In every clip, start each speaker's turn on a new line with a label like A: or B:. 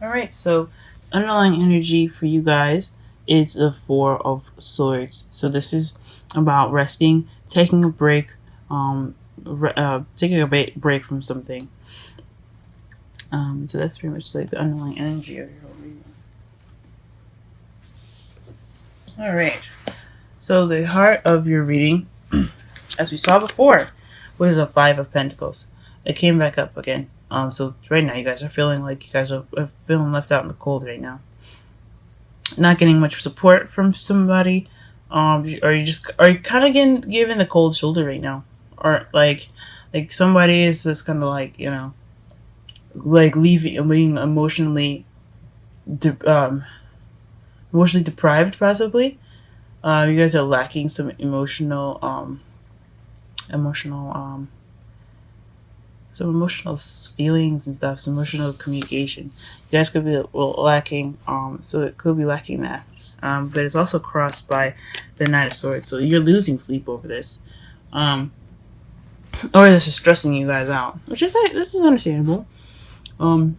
A: All right, so underlying energy for you guys is the Four of Swords. So this is about resting, taking a break, taking a break from something. So that's pretty much like the underlying energy of your whole reading. All right. So the heart of your reading, as we saw before, was a Five of Pentacles. It came back up again. So right now you guys are feeling like you guys are feeling left out in the cold right now. Not getting much support from somebody. Or you kind of getting given the cold shoulder right now, or like somebody is just kind of like like leaving, being emotionally deprived possibly. You guys are lacking some emotional some emotional feelings and stuff, some emotional communication. You guys could be lacking, so it could be lacking that. But it's also crossed by the Knight of Swords, so you're losing sleep over this, or this is stressing you guys out, which is like, this is understandable. You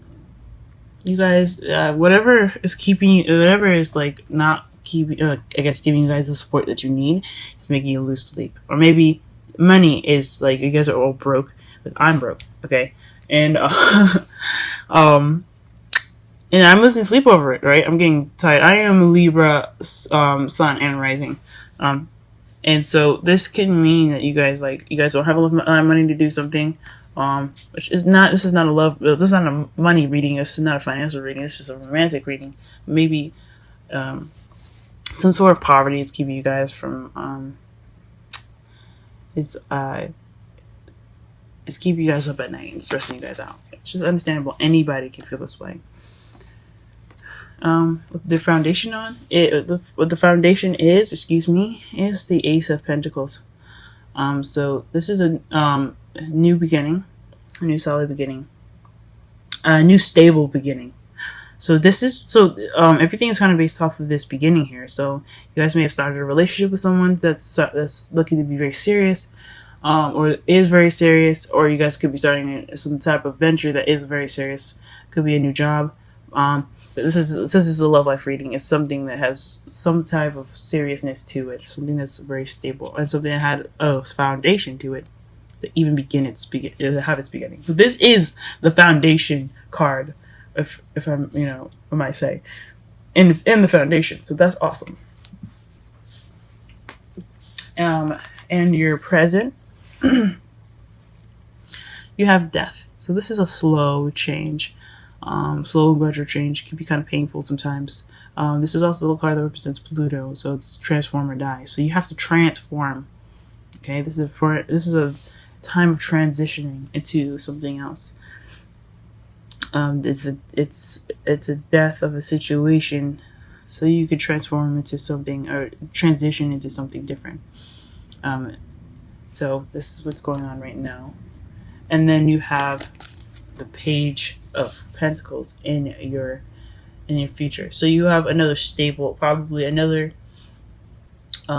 A: guys, whatever is keeping you, whatever is like not keeping, I guess giving you guys the support that you need, is making you lose sleep, or maybe money is like you guys are all broke. Like I'm broke, okay, and um, and I'm losing sleep over it. Right, I'm getting tired. I am a Libra, sun and rising, and so this can mean that you guys don't have enough money to do something. Which is not. This is not a love. This is not a money reading. This is not a financial reading. This is a romantic reading. Maybe some sort of poverty is keeping you guys from. It's keeping you guys up at night and stressing you guys out. It's just understandable. Anybody can feel this way. With the foundation on it, what the foundation is, is the Ace of Pentacles. So this is a new beginning, a new solid beginning, a new stable beginning. So this is everything is kind of based off of this beginning here. So you guys may have started a relationship with someone that's looking to be very serious, or is very serious, or you guys could be starting some type of venture that is very serious. Could be a new job. But this is a love life reading. It's something that has some type of seriousness to it, something that's very stable, and something that had a foundation to it that even have its beginning. So this is the foundation card, if I'm I might say, and it's in the foundation. So that's awesome. And your present, you have death. So this is a slow change. Slow and gradual change. It can be kind of painful sometimes. This is also the card that represents Pluto, so it's transform or die. So you have to transform. Okay, this is a time of transitioning into something else. It's a death of a situation, so you could transform into something or transition into something different. So this is what's going on right now, and then you have the Page of Pentacles in your future. So you have another stable, probably another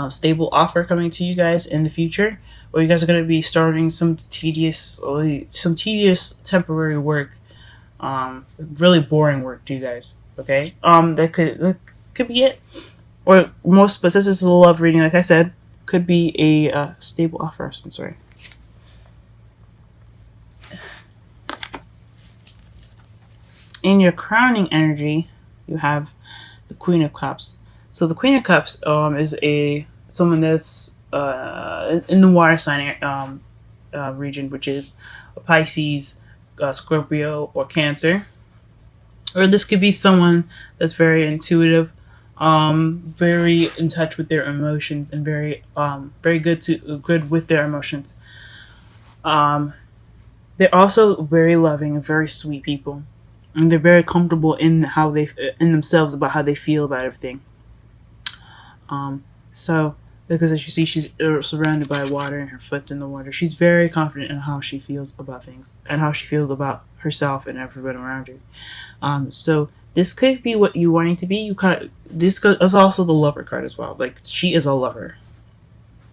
A: stable offer coming to you guys in the future, or you guys are going to be starting some tedious temporary work, really boring work to you guys. Okay, that could be it, or most, but since this is a love reading, like I said, could be a stable offer of some sort. In your crowning energy, you have the Queen of Cups. So the Queen of Cups is someone that's in the water sign region, which is a Pisces, Scorpio, or Cancer. Or this could be someone that's very intuitive, very in touch with their emotions, and very good with their emotions. They're also very loving and very sweet people, and they're very comfortable in themselves about how they feel about everything. So because as you see, she's surrounded by water and her foot's in the water. She's very confident in how she feels about things and how she feels about herself and everyone around her. So this could be what you wanting to be. This is also the lover card as well. Like, she is a lover,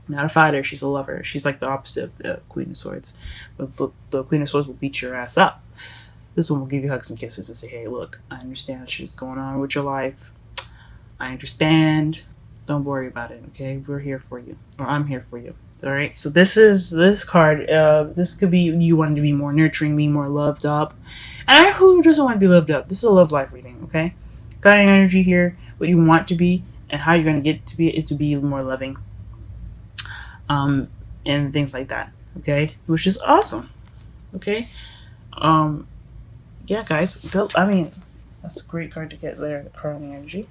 A: not a fighter. She's a lover. She's like the opposite of the Queen of Swords. But the Queen of Swords will beat your ass up. This one will give you hugs and kisses and say, hey, look, I understand shit's going on with your life. I understand. Don't worry about it, okay? We're here for you. Or I'm here for you. Alright? So this card, this could be you wanting to be more nurturing, be more loved up. And who doesn't want to be loved up? This is a love life reading, okay? Guiding energy here, what you want to be, and how you're going to get to be is to be more loving. And things like that, okay? Which is awesome, okay? Yeah, guys, go. I mean, that's a great card to get there, the curling energy.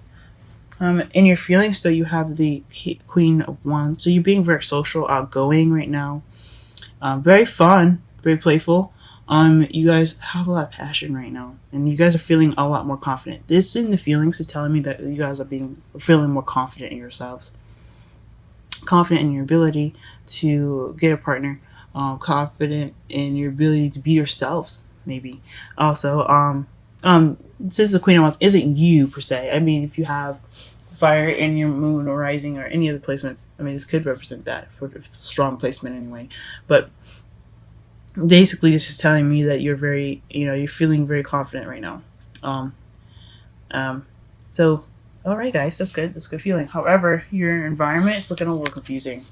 A: In your feelings, though, you have the Queen of Wands. So you're being very social, outgoing right now. Very fun, very playful. You guys have a lot of passion right now, and you guys are feeling a lot more confident. This in the feelings is telling me that you guys are feeling more confident in yourselves, confident in your ability to get a partner, confident in your ability to be yourselves. Maybe also, since the Queen of Wands isn't you per se. I mean, if you have fire in your moon or rising or any other placements, I mean, this could represent that if it's a strong placement anyway. But basically, this is telling me that you're very, you're feeling very confident right now. So, all right, guys, that's good. That's a good feeling. However, your environment is looking a little confusing.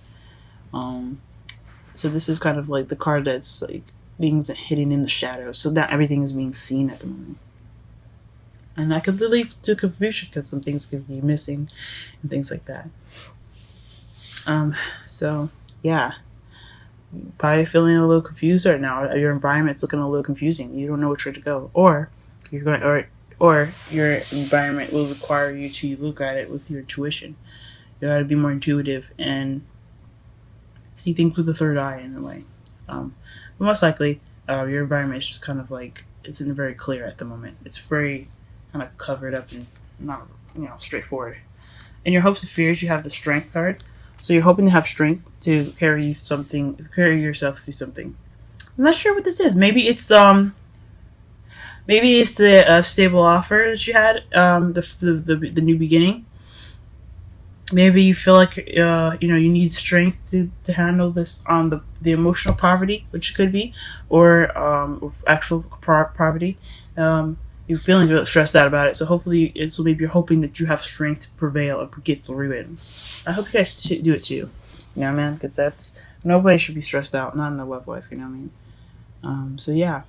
A: So this is kind of like the card that's like things hidden in the shadows. So that everything is being seen at the moment. And that could lead to confusion because some things could be missing and things like that. So yeah, probably feeling a little confused right now. Your environment's looking a little confusing. You don't know which way to go, or you're going, or your environment will require you to look at it with your intuition. You got to be more intuitive and see things with the third eye in a way. But most likely, your environment is just kind of like it's in very clear at the moment. It's very kind of covered up and not straightforward. In your hopes and fears, you have the Strength card. So you're hoping to have strength to carry yourself through something. I'm not sure what this is. Maybe it's the stable offer that you had, the new beginning. Maybe you feel like you need strength to handle this the emotional poverty, which it could be, or actual poverty. You're feeling really stressed out about it, so hopefully, maybe you're hoping that you have strength to prevail and get through it. I hope you guys do it too. You know what I mean? Because nobody should be stressed out, not in their love life. You know what I mean? So yeah,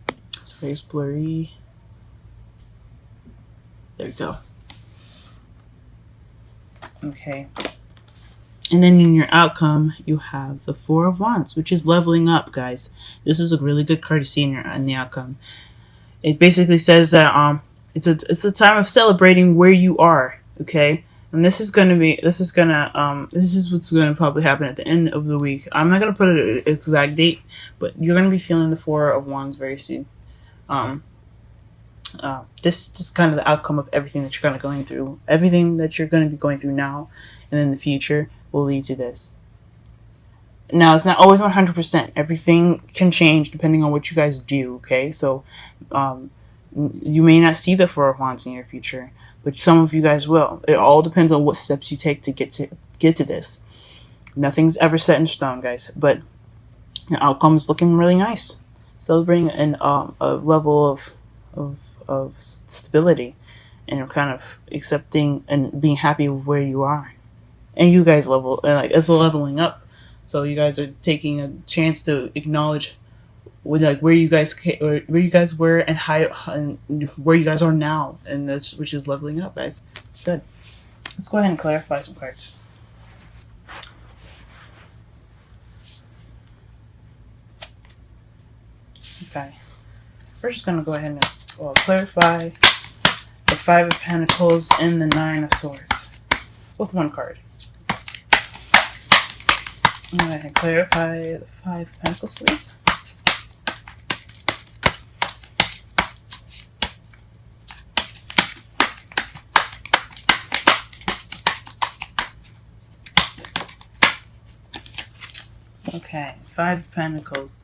A: it's very blurry. There we go. Okay. And then in your outcome, you have the Four of Wands, which is leveling up, guys. This is a really good card to see in the outcome. It basically says that it's a time of celebrating where you are, okay? And this is what's gonna probably happen at the end of the week. I'm not gonna put an exact date, but you're gonna be feeling the Four of Wands very soon. This is kind of the outcome of everything that you're kind of going through. Everything that you're going to be going through now and in the future will lead to this. Now, it's not always 100%. Everything can change depending on what you guys do, okay? So, you may not see the Four of Wands in your future, but some of you guys will. It all depends on what steps you take to get to this. Nothing's ever set in stone, guys, but your outcome is looking really nice. Celebrating a level of stability and kind of accepting and being happy with where you are. And you guys it's leveling up. So you guys are taking a chance to acknowledge where you guys were and where you guys are now, and which is leveling up, guys. It's good. Let's go ahead and clarify some cards. Okay. We're just gonna go ahead and clarify the Five of Pentacles and the Nine of Swords with one card. I'm going to clarify the Five of Pentacles, please. Okay, Five of Pentacles.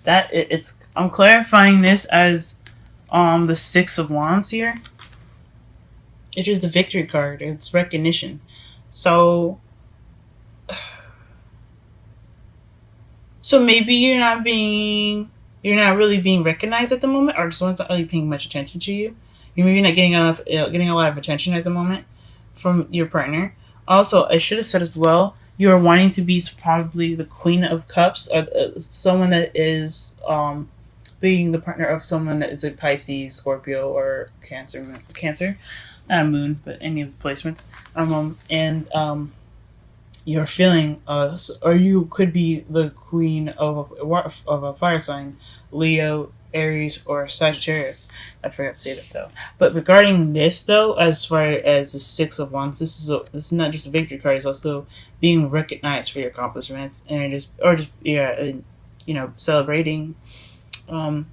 A: I'm clarifying this as the Six of Wands here. It is the Victory card. It's recognition. So maybe you're not being you're not really being recognized at the moment, or someone's not really paying much attention to you. You're maybe not getting a lot of attention at the moment from your partner. Also, I should have said as well, you are wanting to be probably the Queen of Cups, or someone that is being the partner of someone that is a Pisces, Scorpio, or Cancer, not a moon, but any of the placements. And you're feeling, or you could be the queen of a fire sign, Leo, Aries, or Sagittarius. I forgot to say that though. But regarding this though, as far as the Six of Wands, this is not just a victory card. It's also being recognized for your accomplishments, and celebrating. So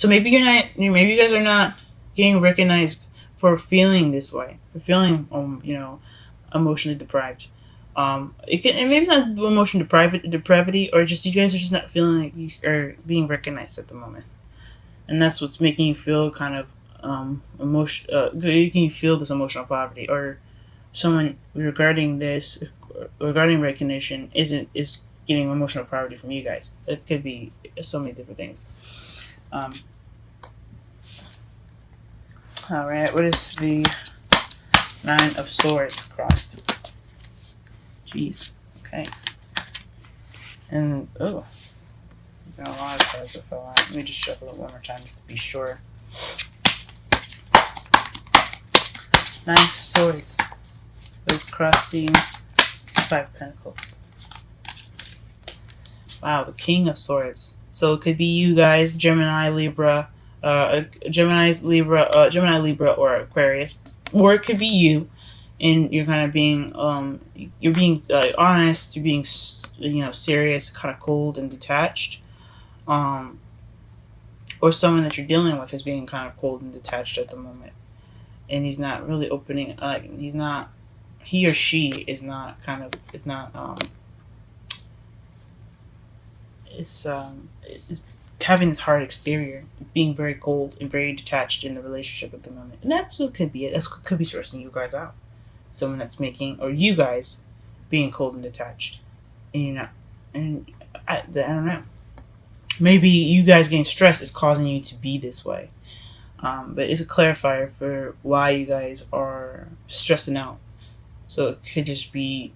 A: maybe maybe you guys are not getting recognized for feeling this way, for feeling emotionally deprived. It maybe not emotion depravity, or just you guys are just not feeling like you are being recognized at the moment, and that's what's making you feel kind of making you feel this emotional poverty, or someone regarding recognition is getting emotional poverty from you guys. It could be so many different things. All right, what is the Nine of Swords crossed? Jeez. Okay. And got a lot of cards that fell out. Let me just shuffle it one more time just to be sure. Nine of Swords. It's crossing Five of Pentacles. Wow, the King of Swords. So it could be you guys, Gemini, Libra, Gemini, Libra, or Aquarius, or it could be you, and you're kind of being honest, you're being serious, kind of cold and detached, or someone that you're dealing with is being kind of cold and detached at the moment, and he's not really opening. He or she is not it's having this hard exterior, being very cold and very detached in the relationship at the moment. And that's what could be it. That could be stressing you guys out. Someone that's or you guys being cold and detached. And you're not. And I don't know. Maybe you guys getting stressed is causing you to be this way. But it's a clarifier for why you guys are stressing out. So it could just be,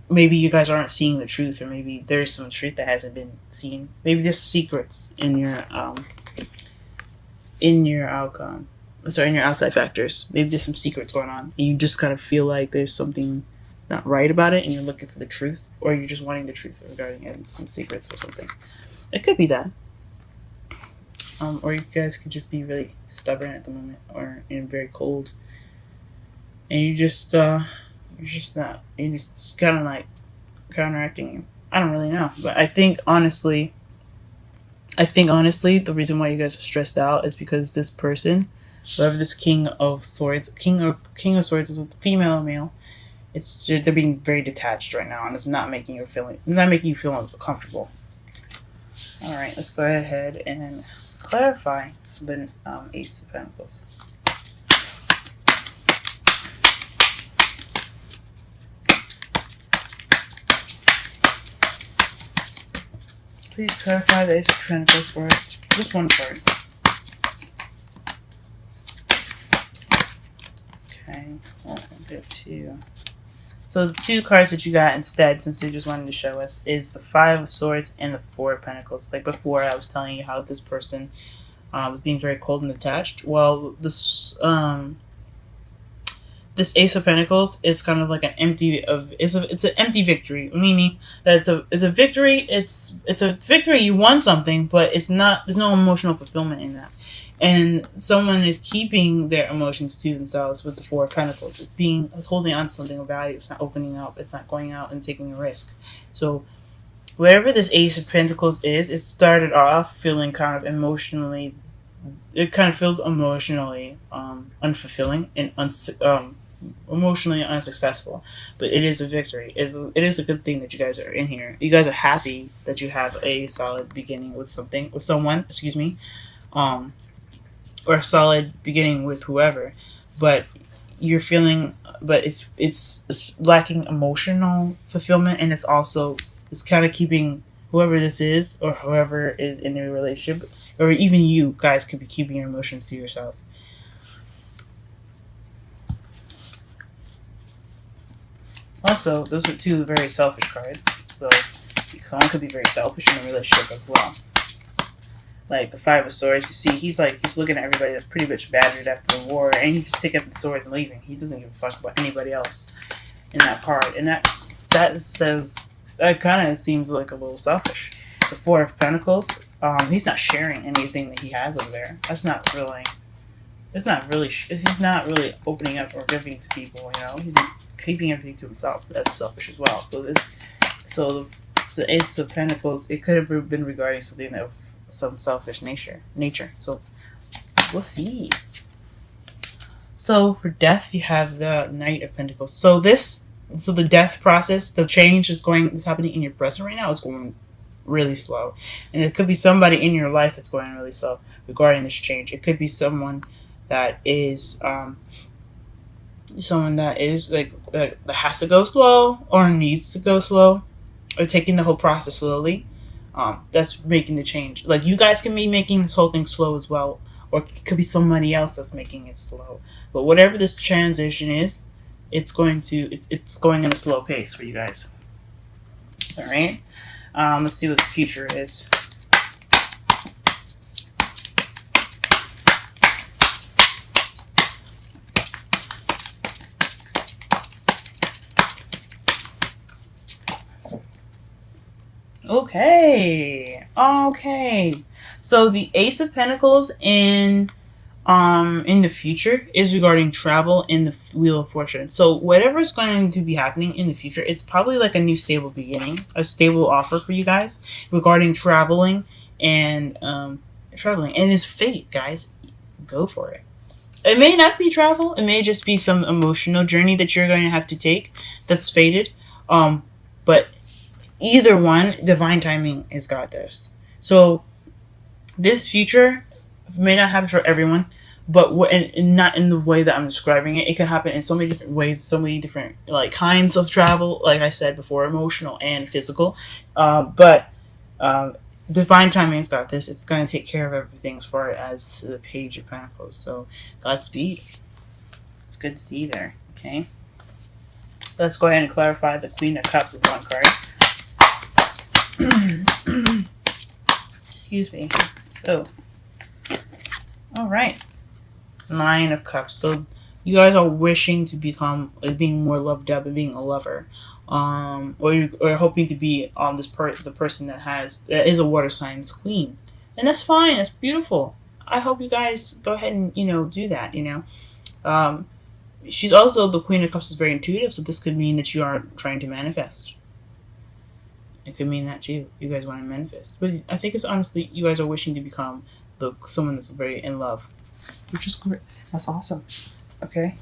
A: maybe you guys aren't seeing the truth, or maybe there's some truth that hasn't been seen. Maybe there's secrets in your outcome. Sorry, in your outside factors. Maybe there's some secrets going on, and you just kind of feel like there's something not right about it, and you're looking for the truth, or you're just wanting the truth regarding it and some secrets or something. It could be that. Or you guys could just be really stubborn at the moment, and very cold, and you're just not. It's kind of like counteracting you. I don't really know, but I think honestly, the reason why you guys are stressed out is because this person, whoever this King of Swords is with female or male, they're being very detached right now, and it's not making you feel comfortable. All right, let's go ahead and clarify the Ace of Pentacles. Please clarify the Ace of Pentacles for us. Just one card. Okay, we'll get two. So the two cards that you got instead, since they just wanted to show us, is the Five of Swords and the Four of Pentacles. Like before, I was telling you how this person was being very cold and attached. Well, this Ace of Pentacles is kind of like it's an empty victory, meaning that it's a victory. It's a victory. You won something, but there's no emotional fulfillment in that. And someone is keeping their emotions to themselves with the Four of Pentacles. It's holding on to something of value. It's not opening up. It's not going out and taking a risk. So wherever this Ace of Pentacles is, it started off feeling kind of emotionally. It kind of feels emotionally unfulfilling and emotionally unsuccessful, but it is a victory. It is a good thing that you guys are in here. You guys are happy that you have a solid beginning with someone, or a solid beginning with whoever, but you're feeling, but it's lacking emotional fulfillment, and it's kind of keeping whoever this is, or whoever is in a relationship, or even you guys could be keeping your emotions to yourselves. Also, those are two very selfish cards, so someone could be very selfish in a relationship as well. Like the Five of Swords, you see, he's looking at everybody that's pretty much battered after the war, and he's just taking up the swords and leaving. He doesn't give a fuck about anybody else in that card, and that kind of seems like a little selfish. The Four of Pentacles, he's not sharing anything that he has over there. He's not really opening up or giving to people. He's keeping everything to himself. That's selfish as well. So the Ace of Pentacles, it could have been regarding something of some selfish nature. So we'll see. So for Death, you have the Knight of Pentacles. So the death process, the change is happening in your present right now, is going really slow, and it could be somebody in your life that's going really slow regarding this change. It could be someone that is that has to go slow or needs to go slow, or taking the whole process slowly. That's making the change. Like, you guys can be making this whole thing slow as well, or it could be somebody else that's making it slow. But whatever this transition is, it's going in a slow pace for you guys. All right. Let's see what the future is. Okay. So the Ace of Pentacles in the future is regarding travel in the Wheel of Fortune. So whatever is going to be happening in the future, it's probably like a new stable beginning, a stable offer for you guys regarding traveling and it's fate, guys. Go for it. It may not be travel. It may just be some emotional journey that you're going to have to take that's fated. But either one, divine timing has got this. So this future may not happen for everyone, but not in the way that I'm describing it. It can happen in so many different ways, so many different kinds of travel. Like I said before, emotional and physical. But divine timing's got this. It's going to take care of everything as far as the Page of Pentacles. So Godspeed. It's good to see you there. Okay. Let's go ahead and clarify the Queen of Cups with one card. Excuse me. Oh. All right. Nine of Cups. So you guys are wishing to become being more loved up and being a lover, or you're hoping to be the person that is a water sign's queen, and that's fine. That's beautiful. I hope you guys go ahead and do that. She's also the Queen of Cups is very intuitive, so this could mean that you are trying to manifest. It could mean that too. You guys want to manifest, but I think it's honestly you guys are wishing to become someone that's very in love, which is great. That's awesome. Okay.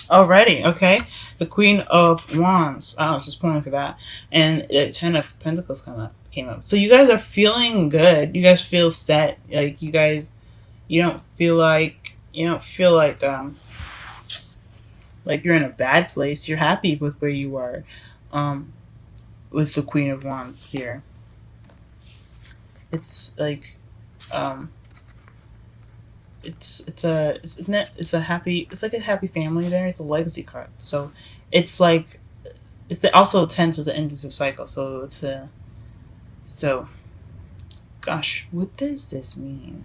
A: Alrighty. Okay. The Queen of Wands. I was just pulling for that, and the Ten of Pentacles came up. So you guys are feeling good. You guys feel set. Like you don't feel like you're in a bad place. You're happy with where you are. With the Queen of Wands here. It's like it's a happy family there. It's a legacy card. So it's also tends to the end of the cycle. So gosh, what does this mean?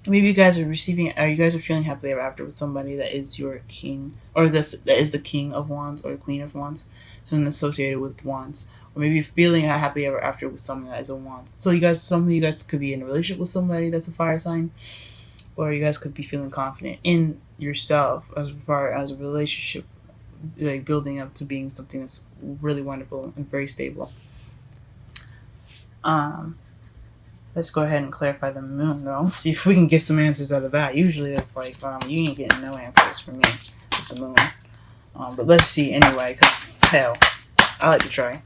A: Maybe you guys are feeling happily ever after with somebody that is your king, or that is the King of Wands or Queen of Wands, something associated with Wands. Or maybe you're feeling a happily ever after with someone that is a Wands. So some of you guys could be in a relationship with somebody that's a fire sign, or you guys could be feeling confident in yourself as far as a relationship, like building up to being something that's really wonderful and very stable. Let's go ahead and clarify the moon, though. See if we can get some answers out of that. Usually it's like, you ain't getting no answers from me with the moon. But let's see anyway, because, hell, I like to try.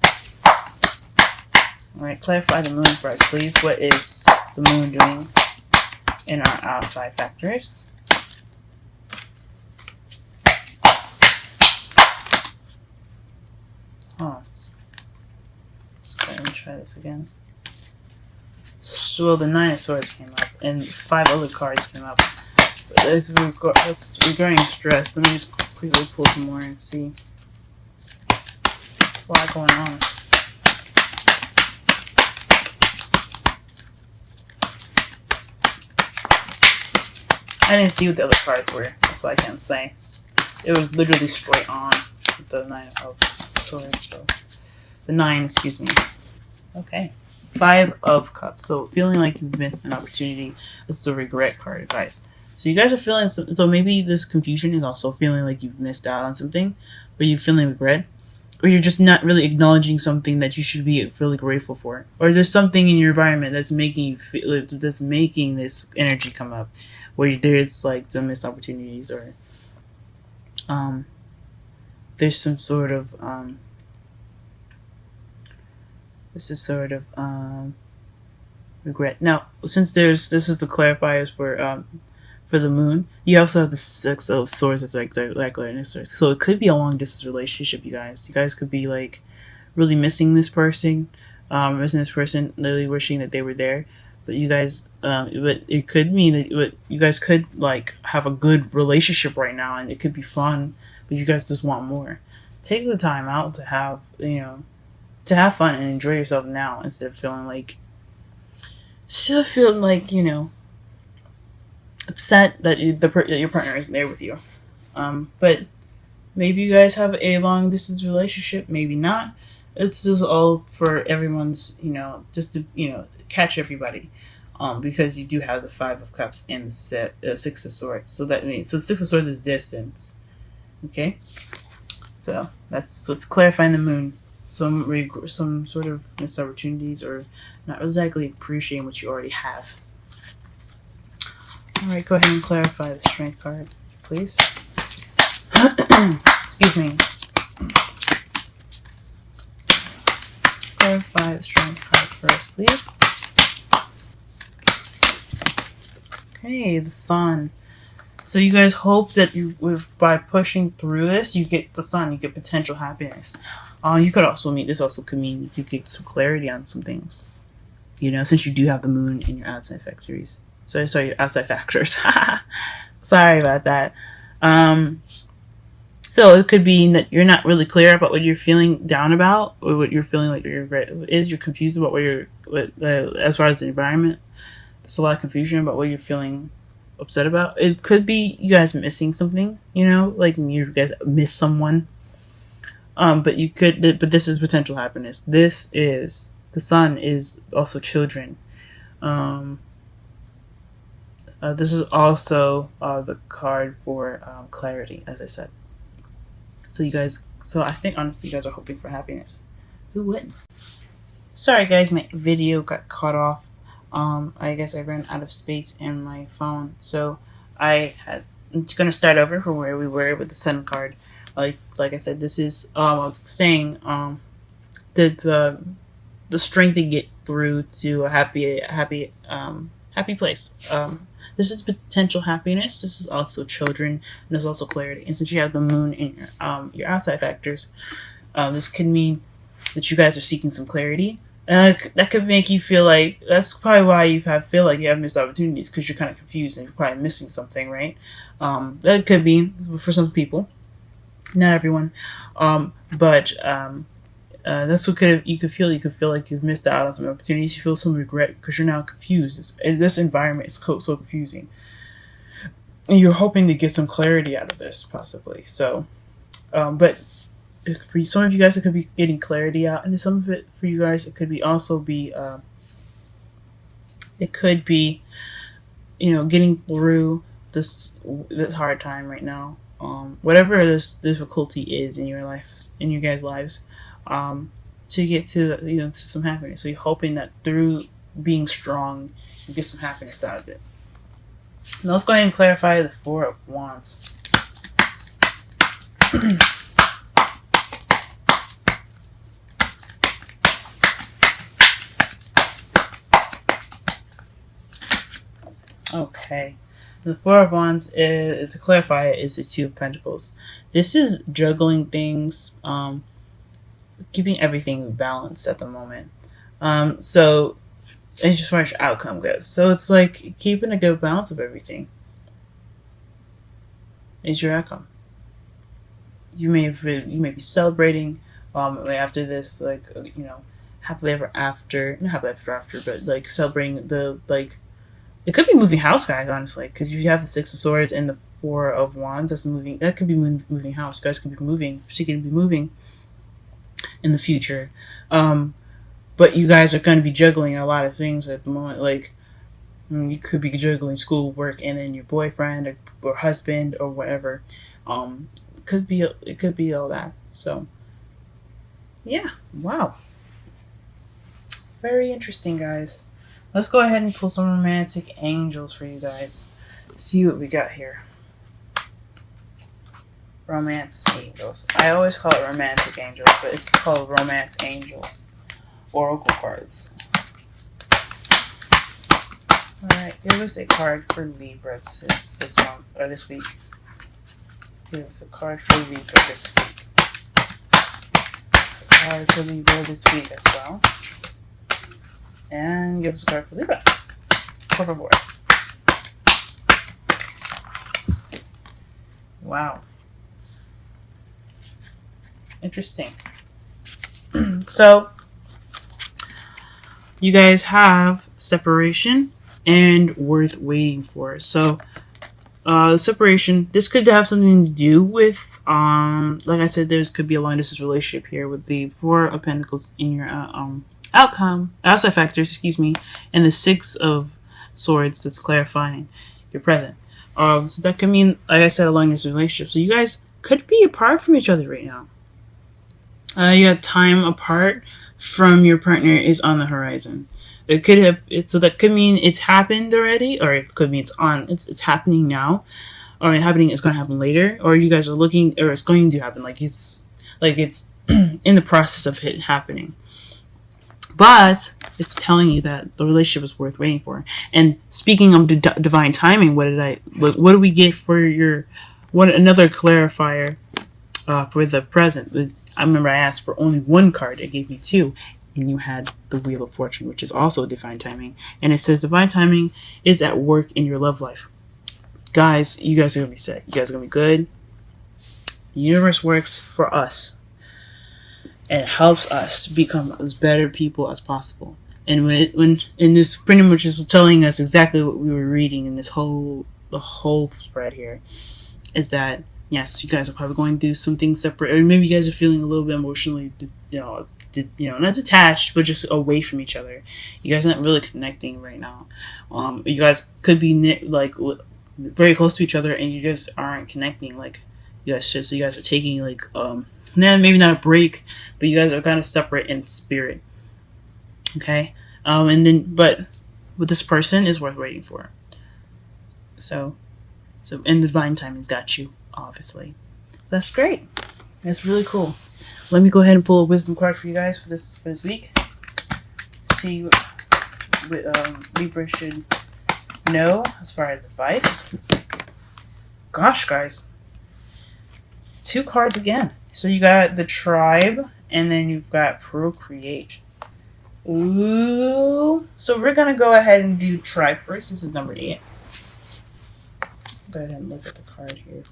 A: Alright, clarify the moon for us, please. What is the moon doing in our outside factors. Huh. Let's go ahead and try this again. So the 9 of Swords came up, and 5 other cards came up. It's regarding stress. Let me just quickly pull some more and see. There's a lot going on. I didn't see what the other cards were. That's why I can't say. It was literally straight on with the 9 of Swords. So the 9, excuse me. Okay. 5 of Cups. So feeling like you've missed an opportunity. It's the regret card, guys. So you guys are feeling so maybe this confusion is also feeling like you've missed out on something, but you're feeling regret, or you're just not really acknowledging something that you should be really grateful for, or there's something in your environment that's making you feel, that's making this energy come up, where there's like some missed opportunities, or there's some sort of this is sort of regret. Now, since this is the clarifiers for the moon, you also have the 6 of Swords that's like so it could be a long distance relationship. You guys could be like really missing this person, literally wishing that they were there, but you guys but it could mean that you guys could like have a good relationship right now, and it could be fun, but you guys just want more. Take the time out to have to have fun and enjoy yourself now, instead of feeling like upset that your partner isn't there with you. But maybe you guys have a long distance relationship, maybe not. It's just all for everyone's, just to, catch everybody. Because you do have the 5 of Cups and the 6 of Swords. So that means, so 6 of Swords is distance. Okay? So it's clarifying the moon. Some sort of missed opportunities, or not exactly appreciating what you already have. Alright, go ahead and clarify the Strength card, please. Excuse me. Clarify the Strength card first, please. Okay, the Sun. So you guys hope that by pushing through this, you get the Sun, you get potential happiness. You could also could mean you could get some clarity on some things. Since you do have the moon in your outside factories. Sorry, your outside factors. Sorry about that. So it could be that you're not really clear about what you're feeling down about, or what you're feeling like your regret is. You're confused about as far as the environment. There's a lot of confusion about what you're feeling upset about. It could be you guys missing something, like you guys miss someone. But this is potential happiness. The Sun is also children. This is also the card for clarity, as I said. So I think honestly you guys are hoping for happiness. Who wouldn't? Sorry guys, my video got cut off. I guess I ran out of space in my phone, so I'm gonna start over from where we were with the Sun card. Like I said, this is I was saying the strength to get through to a happy place. This is potential happiness. This is also children, and there's also clarity. And since you have the moon in your outside factors, this could mean that you guys are seeking some clarity. That could make you feel like that's probably why you feel like you have missed opportunities, because you're kind of confused and you're probably missing something, right? That could be for some people, not everyone, but that's what you could feel. You could feel like you've missed out on some opportunities. You feel some regret because you're now confused. This environment is so confusing, and you're hoping to get some clarity out of this, possibly. So, but for some of you guys, it could be getting clarity out, and some of it for you guys, it could be getting through this hard time right now. Whatever this difficulty is in your life, in your guys' lives, to get to to some happiness. So you're hoping that through being strong, you get some happiness out of it. Now let's go ahead and clarify the 4 of Wands. Okay. Okay. The Four of Wands, to clarify, is the Two of Pentacles. This is juggling things, keeping everything balanced at the moment. So it's just far as outcome goes. So it's like keeping a good balance of everything is your outcome. You may be celebrating after this, like, happily ever after, not happily ever after, but like celebrating the, like, it could be moving house, guys, honestly, because you have the Six of Swords and the Four of Wands. That could be moving house. You guys could be moving. She could be moving in the future. But you guys are going to be juggling a lot of things at the moment. Like, you could be juggling school, work, and then your boyfriend or husband or whatever. It could be all that. So, yeah, wow, very interesting, guys. Let's go ahead and pull some romantic angels for you guys. See what we got here. Romance angels. I always call it romantic angels, but it's called romance angels. Oracle cards. Alright, give us a card for Libra this month, or this week. Give us a card for Libra this week. A card for Libra this week as well. And give us a card for Libra. Por favor. Wow. Interesting. So, you guys have separation and worth waiting for. So, separation, this could have something to do with, like I said, could be a long distance relationship here with the Four of Pentacles in your outside factors, excuse me, and the Six of Swords that's clarifying your present. So that could mean, like I said, a long distance relationship. So you guys could be apart from each other right now. You got time apart from your partner is on the horizon. It could have so that could mean it's happened already, or it could mean it's happening now, or it's going to happen later, or you guys are looking, or it's going to happen, like it's in the process of it happening. But it's telling you that the relationship is worth waiting for. And speaking of divine timing, what do we get for another clarifier for the present? I remember I asked for only one card. It gave me two. And you had the Wheel of Fortune, which is also divine timing. And it says divine timing is at work in your love life. Guys, you guys are going to be set. You guys are going to be good. The universe works for us. And it helps us become as better people as possible. And when this pretty much is telling us exactly what we were reading in the whole spread here, is that yes, you guys are probably going through something separate, or maybe you guys are feeling a little bit emotionally, not detached, but just away from each other. You guys aren't really connecting right now. You guys could be very close to each other, and you just aren't connecting like you guys should. So you guys are taking maybe not a break, but you guys are kind of separate in spirit. Okay, but with this person is worth waiting for. So and divine timing's got you. Obviously, that's great. That's really cool. Let me go ahead and pull a wisdom card for you guys for this week. See what Libra should know as far as advice. Gosh, guys, 2 cards again. So you got the Tribe, and then you've got Procreate. Ooh. So we're gonna go ahead and do Tribe first. This is number 8. Go ahead and look at the card here.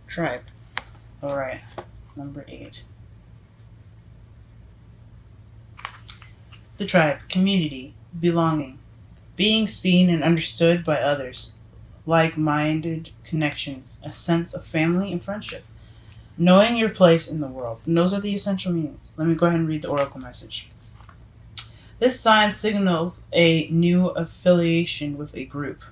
A: Tribe. Alright, number 8. The Tribe. Community. Belonging. Being seen and understood by others. Like-minded connections. A sense of family and friendship. Knowing your place in the world. And those are the essential meanings. Let me go ahead and read the oracle message. This sign signals a new affiliation with a group.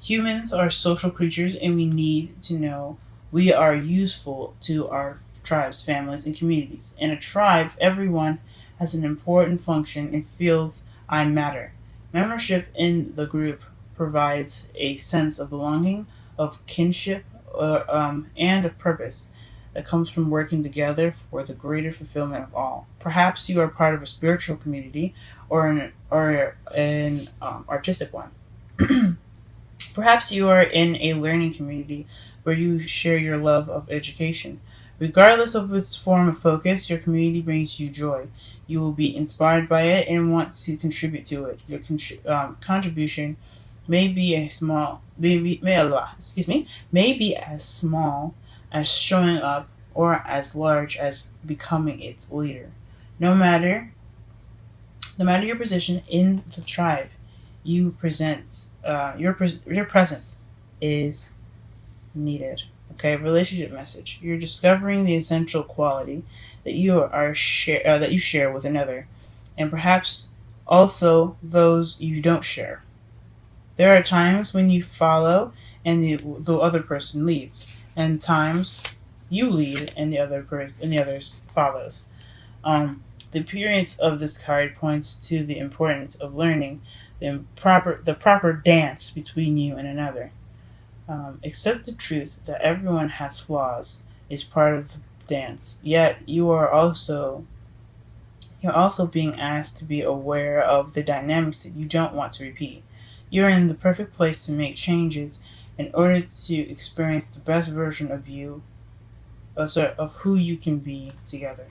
A: Humans are social creatures, and we need to know we are useful to our tribes, families, and communities. In a tribe, everyone has an important function and feels I matter. Membership in the group provides a sense of belonging, of kinship, and of purpose. that comes from working together for the greater fulfillment of all. Perhaps you are part of a spiritual community or an artistic one. Perhaps you are in a learning community where you share your love of education. Regardless of its form of focus, your community brings you joy. You will be inspired by it and want to contribute to it. Your contribution may be a small, may be as small as showing up or as large as becoming its leader. No matter, no matter your position in the tribe, your presence is needed. Okay, relationship message. You're discovering the essential quality that that you share with another, and perhaps also those you don't share. There are times when you follow and the other person leads, and times you lead and the others follows. The appearance of this card points to the importance of learning the proper dance between you and another. Accept the truth that everyone has flaws is part of the dance. Yet you're also being asked to be aware of the dynamics that you don't want to repeat. You're in the perfect place to make changes in order to experience the best version of you, of who you can be together.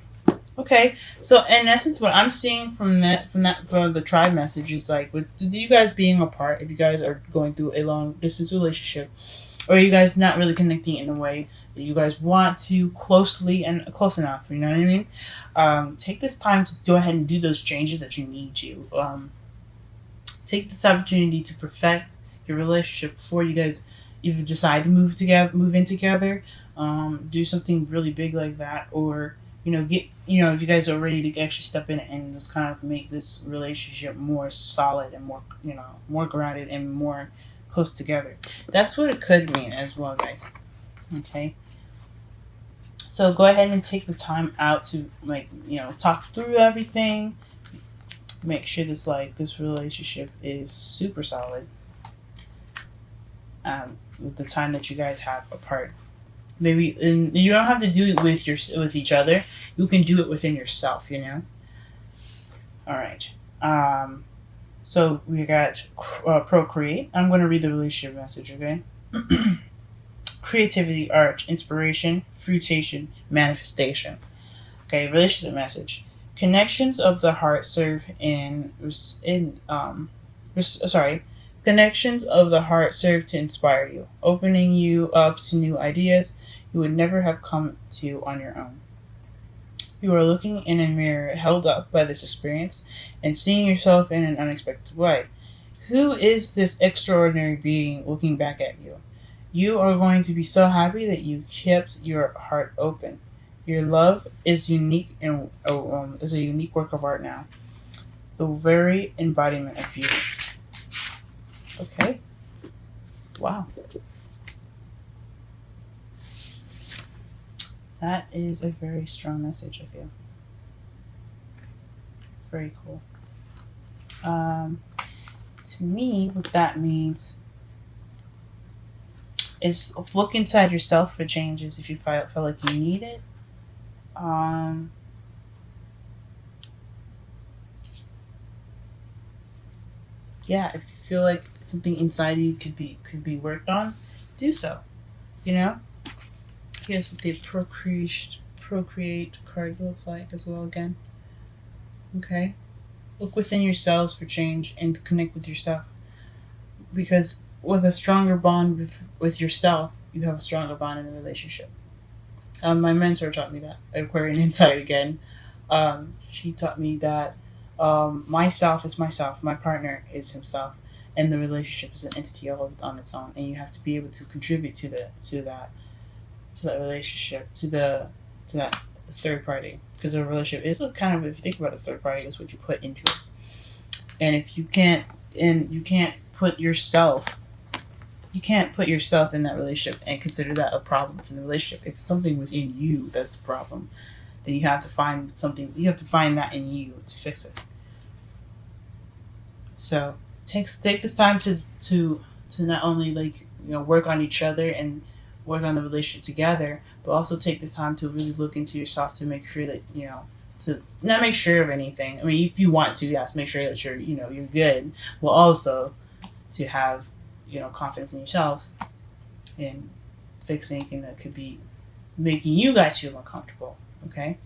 A: Okay, so in essence, what I'm seeing from the tribe message is like with you guys being apart, if you guys are going through a long distance relationship, or you guys not really connecting in a way that you guys want to closely and close enough, you know what I mean? Take this time to go ahead and do those changes that you need to. Take this opportunity to perfect your relationship before you guys either decide to move in together, do something really big like that, or if you guys are ready to actually step in and just kind of make this relationship more solid and more grounded and more close together. That's what it could mean as well, guys. Okay. So go ahead and take the time out to talk through everything. Make sure this relationship is super solid. With the time that you guys have apart. Maybe and you don't have to do it with each other. You can do it within yourself. All right. So we got procreate. I'm going to read the relationship message. Okay. Creativity, art, inspiration, fruitation, manifestation. Okay. Relationship message. Connections of the heart Connections of the heart serve to inspire you, opening you up to new ideas you would never have come to on your own. You are looking in a mirror held up by this experience and seeing yourself in an unexpected way. Who is this extraordinary being looking back at you? You are going to be so happy that you kept your heart open. Your love is unique and is a unique work of art now. The very embodiment of beauty. Okay. Wow. That is a very strong message, I feel. Very cool. To me, what that means is look inside yourself for changes if you feel like you need it. Yeah, if you feel like something inside you could be worked on, do so. Here's what the procreate card looks like as well again. Okay. Look within yourselves for change and connect with yourself. Because with a stronger bond with yourself, you have a stronger bond in the relationship. My mentor taught me that. Aquarian Insight again. She taught me that myself is myself, my partner is himself, and the relationship is an entity all on its own. And you have to be able to contribute to that relationship, to that third party, because a relationship is kind of, if you think about a third party, is what you put into it. And if you can't put yourself in that relationship and consider that a problem in the relationship. If it's something within you that's a problem, then you have to find that in you to fix it. So take this time to not only work on each other and work on the relationship together, but also take this time to really look into yourself to make sure that, to not make sure of anything. I mean, if you want to, yes, make sure that you're good, but also to have, confidence in yourself and fix anything that could be making you guys feel uncomfortable. Okay.